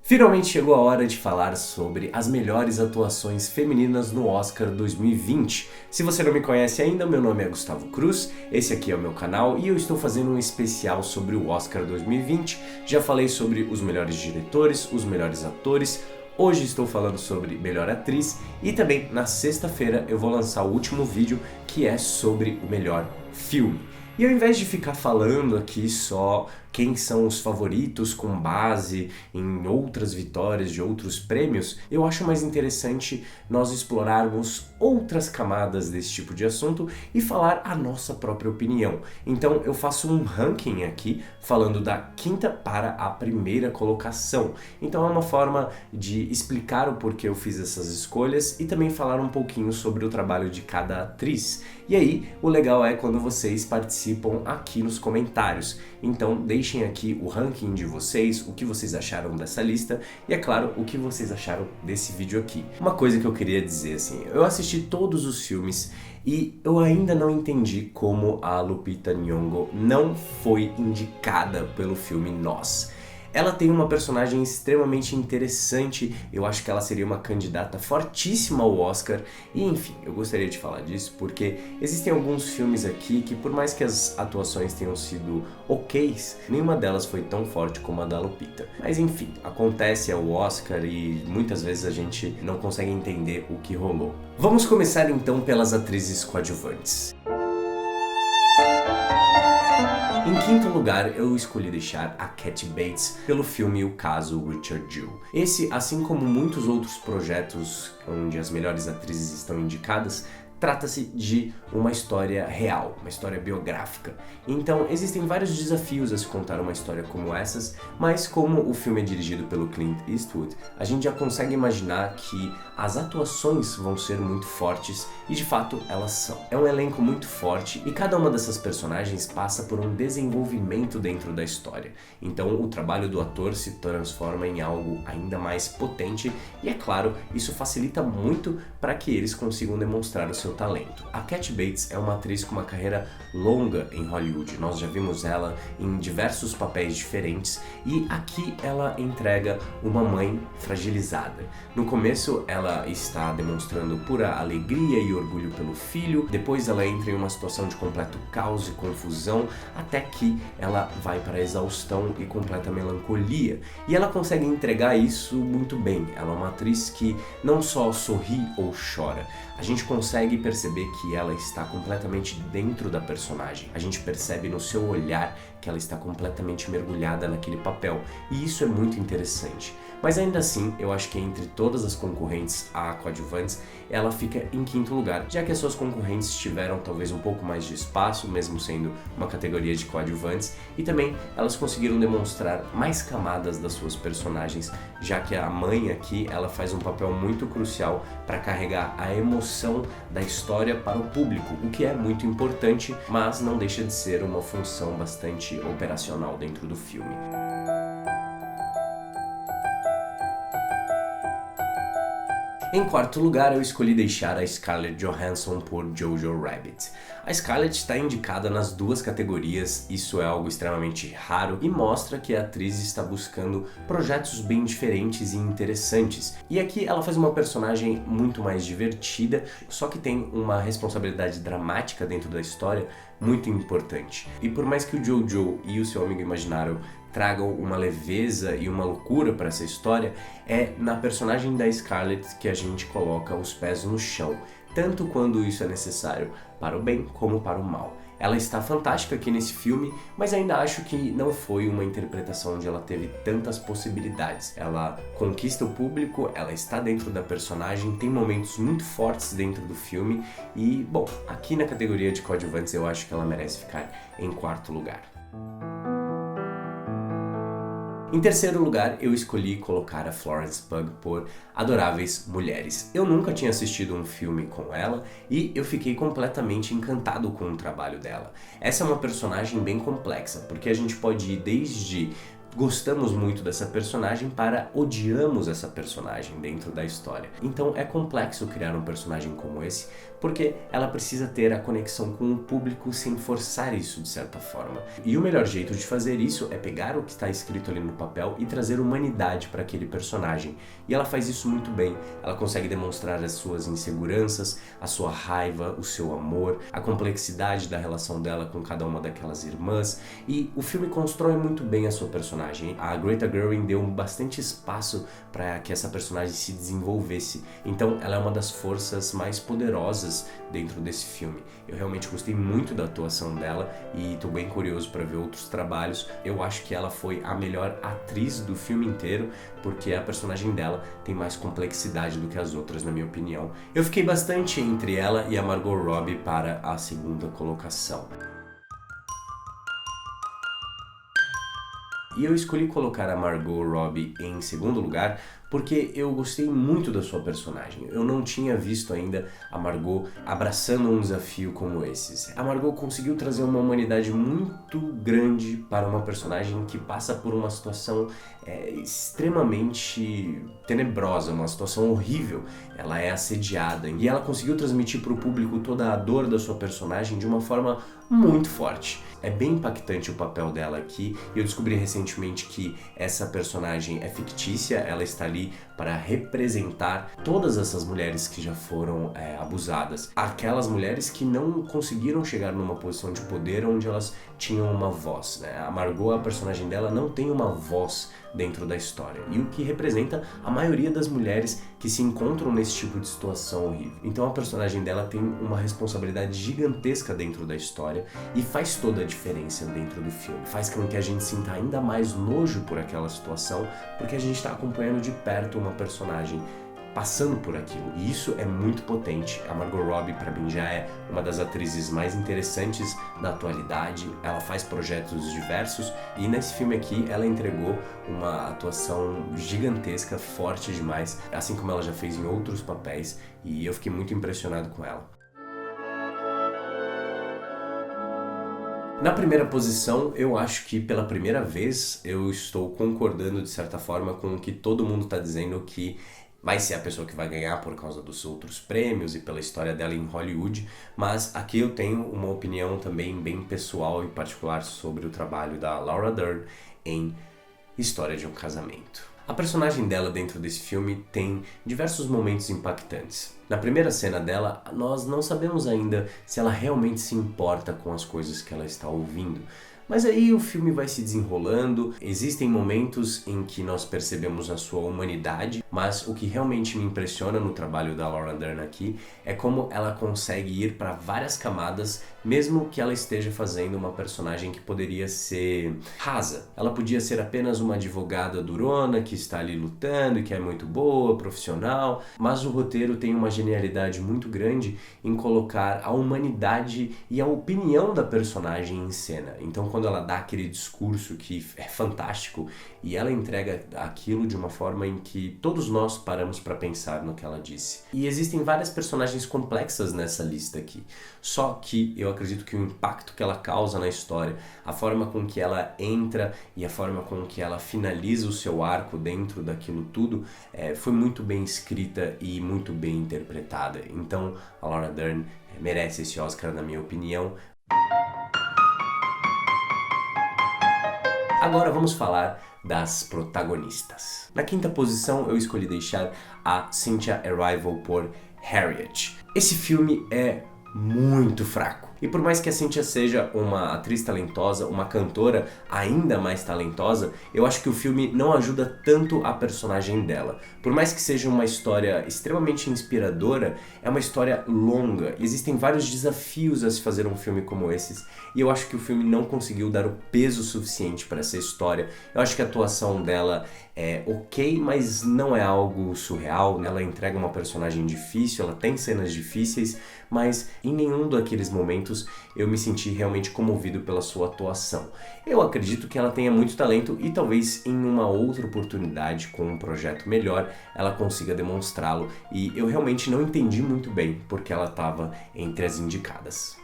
Finalmente chegou a hora de falar sobre as melhores atuações femininas no Oscar 2020. Se você não me conhece ainda, meu nome é Gustavo Cruz, esse aqui é o meu canal e eu estou fazendo um especial sobre o Oscar 2020. Já falei sobre os melhores diretores, os melhores atores. Hoje estou falando sobre melhor atriz e também na sexta-feira eu vou lançar o último vídeo que é sobre o melhor filme. E ao invés de ficar falando aqui só quem são os favoritos com base em outras vitórias de outros prêmios, eu acho mais interessante nós explorarmos outras camadas desse tipo de assunto e falar a nossa própria opinião. Então eu faço um ranking aqui falando da quinta para a primeira colocação. Então é uma forma de explicar o porquê eu fiz essas escolhas e também falar um pouquinho sobre o trabalho de cada atriz. E aí, o legal é quando vocês participam aqui nos comentários. Então deixem aqui o ranking de vocês, o que vocês acharam dessa lista e, é claro, o que vocês acharam desse vídeo aqui. Uma coisa que eu queria dizer assim, eu assisti todos os filmes e eu ainda não entendi como a Lupita Nyong'o não foi indicada pelo filme Nós. Ela tem uma personagem extremamente interessante, eu acho que ela seria uma candidata fortíssima ao Oscar e enfim, eu gostaria de falar disso porque existem alguns filmes aqui que por mais que as atuações tenham sido ok's, nenhuma delas foi tão forte como a da Lupita. Mas enfim, acontece, é o Oscar e muitas vezes a gente não consegue entender o que rolou. Vamos começar então pelas atrizes coadjuvantes. Em quinto lugar, eu escolhi deixar a Kathy Bates pelo filme O Caso Richard Jewell. Esse, assim como muitos outros projetos onde as melhores atrizes estão indicadas, trata-se de uma história real, uma história biográfica. Então, existem vários desafios a se contar uma história como essas, mas como o filme é dirigido pelo Clint Eastwood, a gente já consegue imaginar que as atuações vão ser muito fortes e de fato elas são. É um elenco muito forte e cada uma dessas personagens passa por um desenvolvimento dentro da história. Então, o trabalho do ator se transforma em algo ainda mais potente e, é claro, isso facilita muito para que eles consigam demonstrar o seu talento. A Kathy Bates é uma atriz com uma carreira longa em Hollywood. Nós já vimos ela em diversos papéis diferentes e aqui ela entrega uma mãe fragilizada. No começo ela está demonstrando pura alegria e orgulho pelo filho, depois ela entra em uma situação de completo caos e confusão, até que ela vai para a exaustão e completa melancolia. E ela consegue entregar isso muito bem. Ela é uma atriz que não só sorri ou chora, a gente consegue perceber que ela está completamente dentro da personagem. A gente percebe no seu olhar que ela está completamente mergulhada naquele papel. E isso é muito interessante. Mas ainda assim, eu acho que entre todas as concorrentes a coadjuvantes, ela fica em quinto lugar, já que as suas concorrentes tiveram talvez um pouco mais de espaço, mesmo sendo uma categoria de coadjuvantes, e também elas conseguiram demonstrar mais camadas das suas personagens, já que a mãe aqui, ela faz um papel muito crucial para carregar a emoção da história para o público, o que é muito importante, mas não deixa de ser uma função bastante operacional dentro do filme. Em quarto lugar, eu escolhi deixar a Scarlett Johansson por Jojo Rabbit. A Scarlett está indicada nas duas categorias, isso é algo extremamente raro e mostra que a atriz está buscando projetos bem diferentes e interessantes. E aqui ela faz uma personagem muito mais divertida, só que tem uma responsabilidade dramática dentro da história muito importante. E por mais que o Jojo e o seu amigo imaginário tragam uma leveza e uma loucura para essa história, é na personagem da Scarlett que a gente coloca os pés no chão, tanto quando isso é necessário para o bem como para o mal. Ela está fantástica aqui nesse filme, mas ainda acho que não foi uma interpretação onde ela teve tantas possibilidades. Ela conquista o público, ela está dentro da personagem, tem momentos muito fortes dentro do filme e, bom, aqui na categoria de coadjuvantes eu acho que ela merece ficar em quarto lugar. Em terceiro lugar, eu escolhi colocar a Florence Pugh por Adoráveis Mulheres. Eu nunca tinha assistido um filme com ela e eu fiquei completamente encantado com o trabalho dela. Essa é uma personagem bem complexa, porque a gente pode ir desde gostamos muito dessa personagem para odiamos essa personagem dentro da história. Então é complexo criar um personagem como esse, porque ela precisa ter a conexão com o público sem forçar isso de certa forma. E o melhor jeito de fazer isso é pegar o que está escrito ali no papel e trazer humanidade para aquele personagem. E ela faz isso muito bem. Ela consegue demonstrar as suas inseguranças, a sua raiva, o seu amor, a complexidade da relação dela com cada uma daquelas irmãs. E o filme constrói muito bem a sua personagem. A Greta Gerwig deu bastante espaço para que essa personagem se desenvolvesse. Então ela é uma das forças mais poderosas dentro desse filme. Eu realmente gostei muito da atuação dela e estou bem curioso para ver outros trabalhos. Eu acho que ela foi a melhor atriz do filme inteiro, porque a personagem dela tem mais complexidade do que as outras, na minha opinião. Eu fiquei bastante entre ela e a Margot Robbie para a segunda colocação. E eu escolhi colocar a Margot Robbie em segundo lugar porque eu gostei muito da sua personagem. Eu não tinha visto ainda a Margot abraçando um desafio como esses. A Margot conseguiu trazer uma humanidade muito grande para uma personagem que passa por uma situação extremamente tenebrosa, uma situação horrível. Ela é assediada e ela conseguiu transmitir para o público toda a dor da sua personagem de uma forma muito forte. É bem impactante o papel dela aqui. Eu descobri recentemente que essa personagem é fictícia, ela está ali para representar todas essas mulheres que já foram abusadas. Aquelas mulheres que não conseguiram chegar numa posição de poder onde elas tinham uma voz, né? A Margot, a personagem dela, não tem uma voz dentro da história. E o que representa a maioria das mulheres que se encontram nesse tipo de situação horrível. Então a personagem dela tem uma responsabilidade gigantesca dentro da história e faz toda a diferença dentro do filme. Faz com que a gente sinta ainda mais nojo por aquela situação, porque a gente está acompanhando de perto uma personagem passando por aquilo. E isso é muito potente. A Margot Robbie, para mim, já é uma das atrizes mais interessantes da atualidade. Ela faz projetos diversos e nesse filme aqui ela entregou uma atuação gigantesca, forte demais, assim como ela já fez em outros papéis, e eu fiquei muito impressionado com ela. Na primeira posição, eu acho que pela primeira vez eu estou concordando de certa forma com o que todo mundo está dizendo, que vai ser a pessoa que vai ganhar por causa dos outros prêmios e pela história dela em Hollywood, mas aqui eu tenho uma opinião também bem pessoal e particular sobre o trabalho da Laura Dern em História de um Casamento. A personagem dela dentro desse filme tem diversos momentos impactantes. Na primeira cena dela, nós não sabemos ainda se ela realmente se importa com as coisas que ela está ouvindo. Mas aí o filme vai se desenrolando, existem momentos em que nós percebemos a sua humanidade, mas o que realmente me impressiona no trabalho da Laura Dern aqui é como ela consegue ir para várias camadas, mesmo que ela esteja fazendo uma personagem que poderia ser rasa. Ela podia ser apenas uma advogada durona que está ali lutando e que é muito boa, profissional, mas o roteiro tem uma genialidade muito grande em colocar a humanidade e a opinião da personagem em cena. Então, quando ela dá aquele discurso que é fantástico e ela entrega aquilo de uma forma em que todos nós paramos para pensar no que ela disse. E existem várias personagens complexas nessa lista aqui, só que eu acredito que o impacto que ela causa na história, a forma com que ela entra e a forma com que ela finaliza o seu arco dentro daquilo tudo foi muito bem escrita e muito bem interpretada. Então a Laura Dern merece esse Oscar, na minha opinião. Agora vamos falar das protagonistas. Na quinta posição eu escolhi deixar a Cynthia Erivo por Harriet. Esse filme é muito fraco. E por mais que a Cynthia seja uma atriz talentosa, uma cantora ainda mais talentosa, eu acho que o filme não ajuda tanto a personagem dela. Por mais que seja uma história extremamente inspiradora, é uma história longa. Existem vários desafios a se fazer um filme como esses, e eu acho que o filme não conseguiu dar o peso suficiente para essa história. Eu acho que a atuação dela é ok, mas não é algo surreal. Ela entrega uma personagem difícil, ela tem cenas difíceis, mas em nenhum daqueles momentos eu me senti realmente comovido pela sua atuação. Eu acredito que ela tenha muito talento e talvez em uma outra oportunidade, com um projeto melhor, ela consiga demonstrá-lo, e eu realmente não entendi muito bem porque ela estava entre as indicadas.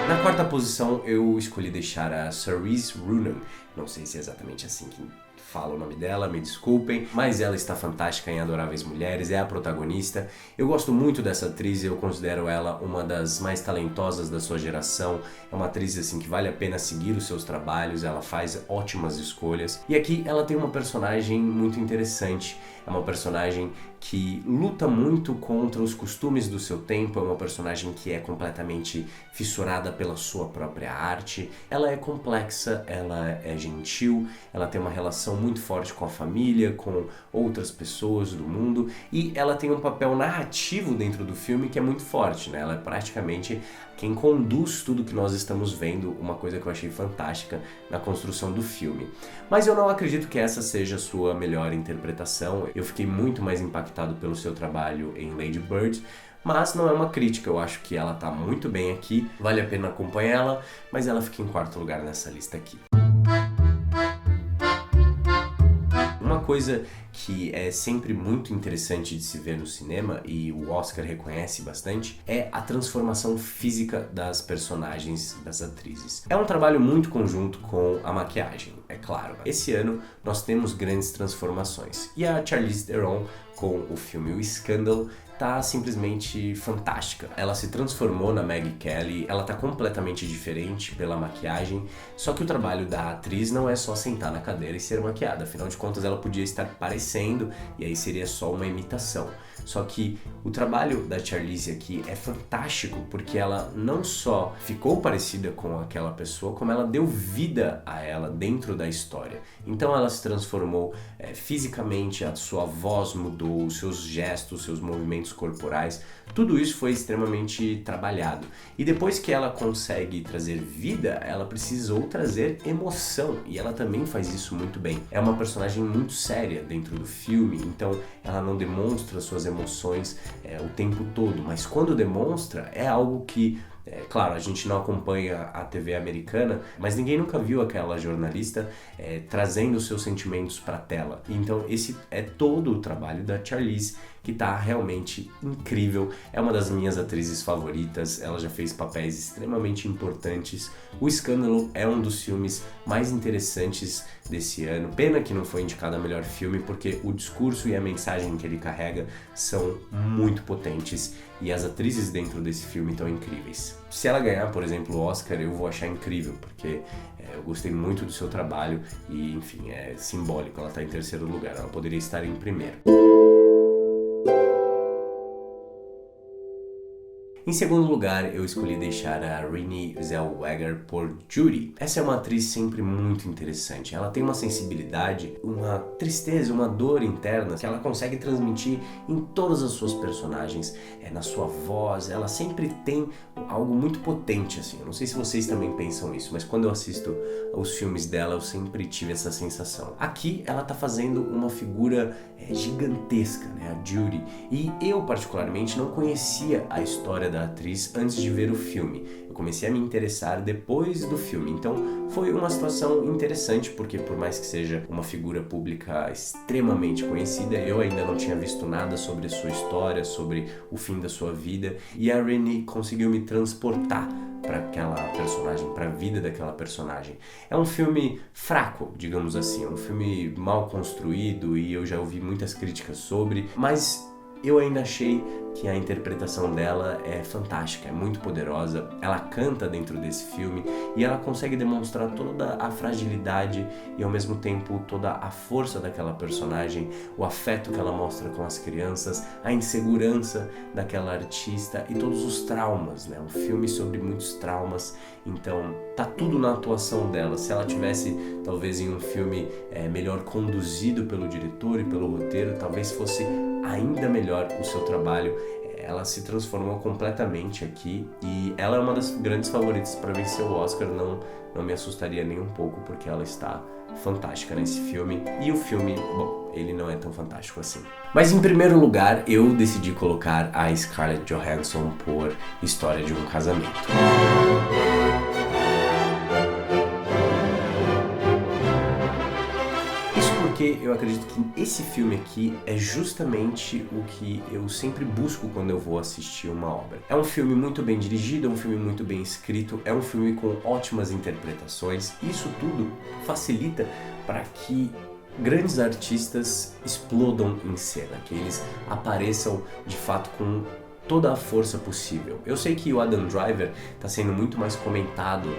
Na quarta posição eu escolhi deixar a Saoirse Ronan, não sei se é exatamente assim que fala o nome dela, me desculpem, mas ela está fantástica em Adoráveis Mulheres, é a protagonista. Eu gosto muito dessa atriz, eu considero ela uma das mais talentosas da sua geração. É uma atriz assim que vale a pena seguir os seus trabalhos, ela faz ótimas escolhas. E aqui ela tem uma personagem muito interessante, é uma personagem que luta muito contra os costumes do seu tempo, é uma personagem que é completamente fissurada pela sua própria arte. Ela é complexa, ela é gentil, ela tem uma relação muito forte com a família, com outras pessoas do mundo, e ela tem um papel narrativo dentro do filme que é muito forte, né? Ela é praticamente quem conduz tudo que nós estamos vendo, uma coisa que eu achei fantástica na construção do filme. Mas eu não acredito que essa seja a sua melhor interpretação. Eu fiquei muito mais impactado pelo seu trabalho em Lady Bird, mas não é uma crítica, eu acho que ela tá muito bem aqui, vale a pena acompanhá-la, mas ela fica em quarto lugar nessa lista aqui. Uma coisa que é sempre muito interessante de se ver no cinema, e o Oscar reconhece bastante, é a transformação física das personagens, das atrizes. É um trabalho muito conjunto com a maquiagem, é claro. Esse ano nós temos grandes transformações, e a Charlize Theron, com o filme O Escândalo, tá simplesmente fantástica. Ela se transformou na Maggie Kelly, ela tá completamente diferente pela maquiagem, só que o trabalho da atriz não é só sentar na cadeira e ser maquiada, afinal de contas ela podia estar parecendo e aí seria só uma imitação. Só que o trabalho da Charlize aqui é fantástico porque ela não só ficou parecida com aquela pessoa, como ela deu vida a ela dentro da história. Então ela se transformou fisicamente, a sua voz mudou, os seus gestos, seus movimentos corporais, tudo isso foi extremamente trabalhado. E depois que ela consegue trazer vida, ela precisou trazer emoção, e ela também faz isso muito bem. É uma personagem muito séria dentro do filme, então ela não demonstra suas emoções o tempo todo, mas quando demonstra é algo que claro, a gente não acompanha a TV americana, mas ninguém nunca viu aquela jornalista trazendo os seus sentimentos para a tela. Então esse é todo o trabalho da Charlize, que tá realmente incrível. É uma das minhas atrizes favoritas, ela já fez papéis extremamente importantes. O Escândalo é um dos filmes mais interessantes desse ano. Pena que não foi indicado a melhor filme, porque o discurso e a mensagem que ele carrega são muito potentes e as atrizes dentro desse filme estão incríveis. Se ela ganhar, por exemplo, o Oscar, eu vou achar incrível, porque eu gostei muito do seu trabalho e, enfim, é simbólico, ela está em terceiro lugar, ela poderia estar em primeiro. Em segundo lugar, eu escolhi deixar a Renée Zellweger por Judy. Essa é uma atriz sempre muito interessante. Ela tem uma sensibilidade, uma tristeza, uma dor interna que ela consegue transmitir em todas as suas personagens, na sua voz. Ela sempre tem algo muito potente, assim. Eu não sei se vocês também pensam isso, mas quando eu assisto os filmes dela, eu sempre tive essa sensação. Aqui, ela tá fazendo uma figura gigantesca, né? A Judy. E eu, particularmente, não conhecia a história da atriz antes de ver o filme. Eu comecei a me interessar depois do filme. Então, foi uma situação interessante, porque por mais que seja uma figura pública extremamente conhecida, eu ainda não tinha visto nada sobre a sua história, sobre o fim da sua vida. E a Renée conseguiu me transportar para aquela personagem, para a vida daquela personagem. É um filme fraco, digamos assim, é um filme mal construído e eu já ouvi muitas críticas sobre, mas eu ainda achei que a interpretação dela é fantástica, é muito poderosa. Ela canta dentro desse filme e ela consegue demonstrar toda a fragilidade e ao mesmo tempo toda a força daquela personagem, o afeto que ela mostra com as crianças, a insegurança daquela artista e todos os traumas, né? Um filme sobre muitos traumas, então tá tudo na atuação dela. Se ela tivesse talvez em um filme melhor conduzido pelo diretor e pelo roteiro, talvez fosse ainda melhor o seu trabalho. Ela se transformou completamente aqui e ela é uma das grandes favoritas para vencer o Oscar. Não me assustaria nem um pouco, porque ela está fantástica nesse filme. E o filme, bom, ele não é tão fantástico assim. Mas em primeiro lugar, eu decidi colocar a Scarlett Johansson por História de um Casamento. porque eu acredito que esse filme aqui é justamente o que eu sempre busco quando eu vou assistir uma obra. É um filme muito bem dirigido, é um filme muito bem escrito, é um filme com ótimas interpretações. Isso tudo facilita para que grandes artistas explodam em cena, que eles apareçam de fato com toda a força possível. Eu sei que o Adam Driver está sendo muito mais comentado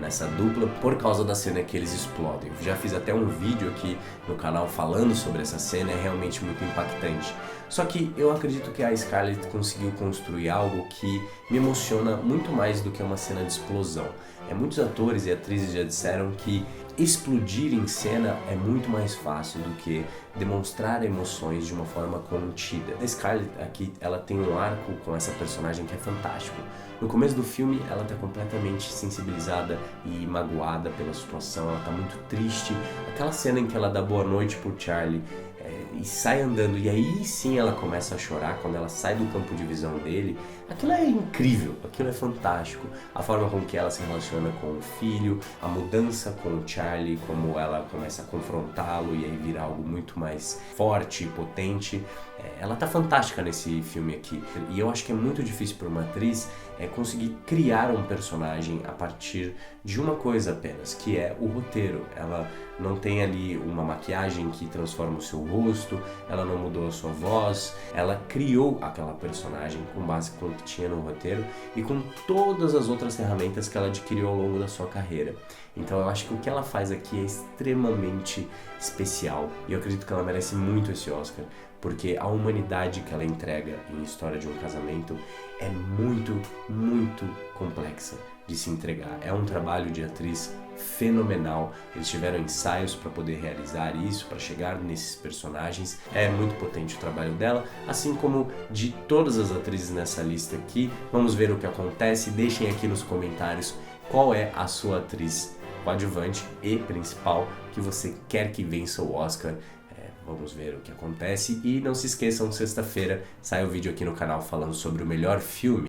nessa dupla por causa da cena que eles explodem. Eu já fiz até um vídeo aqui no canal falando sobre essa cena, é realmente muito impactante. Só que eu acredito que a Scarlett conseguiu construir algo que me emociona muito mais do que uma cena de explosão. Muitos atores e atrizes já disseram que explodir em cena é muito mais fácil do que demonstrar emoções de uma forma contida. A Scarlett aqui, ela tem um arco com essa personagem que é fantástico. No começo do filme, ela está completamente sensibilizada e magoada pela situação, ela está muito triste. Aquela cena em que ela dá boa noite pro Charlie e sai andando, e aí sim ela começa a chorar quando ela sai do campo de visão dele. Aquilo é incrível, aquilo é fantástico. A forma com que ela se relaciona com o filho, a mudança com o Charlie, como ela começa a confrontá-lo e aí vira algo muito mais forte e potente. Ela tá fantástica nesse filme aqui. E eu acho que é muito difícil para uma atriz conseguir criar um personagem a partir de uma coisa apenas, que é o roteiro. Ela não tem ali uma maquiagem que transforma o seu rosto, ela não mudou a sua voz, ela criou aquela personagem com base no que tinha no roteiro e com todas as outras ferramentas que ela adquiriu ao longo da sua carreira. Então eu acho que o que ela faz aqui é extremamente especial e eu acredito que ela merece muito esse Oscar, porque a humanidade que ela entrega em História de um Casamento é muito, muito complexa de se entregar. É um trabalho de atriz fenomenal. Eles tiveram ensaios para poder realizar isso, para chegar nesses personagens. É muito potente o trabalho dela, assim como de todas as atrizes nessa lista aqui. Vamos ver o que acontece. Deixem aqui nos comentários qual é a sua atriz coadjuvante e principal que você quer que vença o Oscar. Vamos ver o que acontece. E não se esqueçam, sexta-feira sai o vídeo aqui no canal falando sobre o melhor filme.